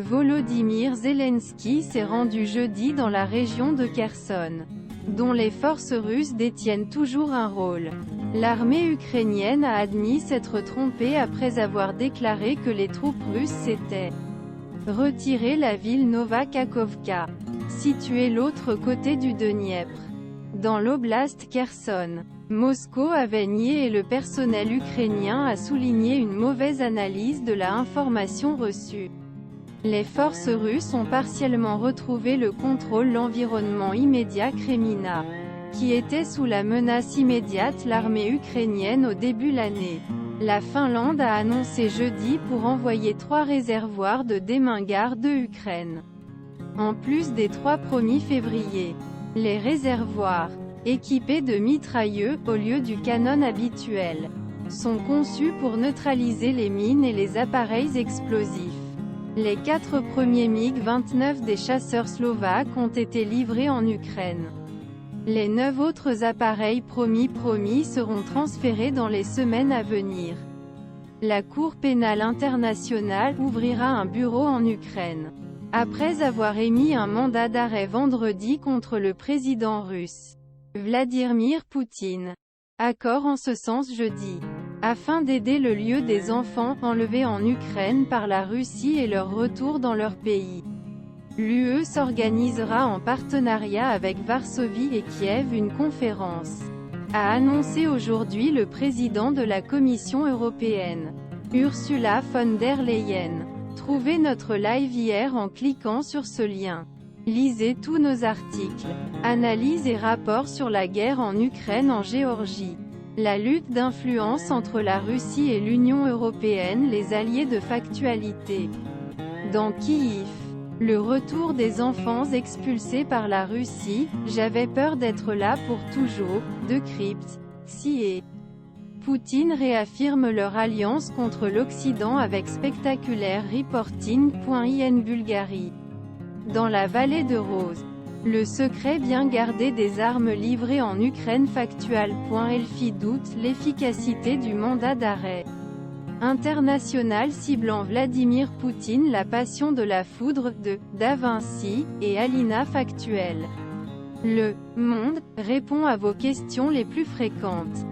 Volodymyr Zelensky s'est rendu jeudi dans la région de Kherson, dont les forces russes détiennent toujours un rôle. L'armée ukrainienne a admis s'être trompée après avoir déclaré que les troupes russes s'étaient retirées la ville Nova Kakhovka, située l'autre côté du Dniepr, dans l'oblast Kherson. Moscou avait nié et le personnel ukrainien a souligné une mauvaise analyse de la information reçue. Les forces russes ont partiellement retrouvé le contrôle de l'environnement immédiat Kremina, qui était sous la menace immédiate l'armée ukrainienne au début de l'année. La Finlande a annoncé jeudi pour envoyer 3 réservoirs de déminguards de Ukraine, en plus des 3 promis février. Les réservoirs, équipés de mitrailleux, au lieu du canon habituel, sont conçus pour neutraliser les mines et les appareils explosifs. Les 4 premiers MiG-29 des chasseurs slovaques ont été livrés en Ukraine. Les 9 autres appareils promis seront transférés dans les semaines à venir. La Cour pénale internationale ouvrira un bureau en Ukraine, après avoir émis un mandat d'arrêt vendredi contre le président russe, Vladimir Poutine. Accord en ce sens jeudi, afin d'aider le lieu des enfants enlevés en Ukraine par la Russie et leur retour dans leur pays. L'UE s'organisera en partenariat avec Varsovie et Kiev une conférence, a annoncé aujourd'hui le président de la Commission européenne, Ursula von der Leyen. Trouvez notre live hier en cliquant sur ce lien. Lisez tous nos articles, analyses et rapports sur la guerre en Ukraine en Géorgie. La lutte d'influence entre la Russie et l'Union européenne, les alliés de Factualité. Dans Kyiv, le retour des enfants expulsés par la Russie, j'avais peur d'être là pour toujours, de Crypt, CIE. Poutine réaffirme leur alliance contre l'Occident avec spectaculaire reporting.in Bulgarie. Dans la vallée de Rose, le secret bien gardé des armes livrées en Ukraine. Factual.elfi doute l'efficacité du mandat d'arrêt international ciblant Vladimir Poutine. La passion de la foudre de Da Vinci et Alina. Factuel. Le Monde répond à vos questions les plus fréquentes.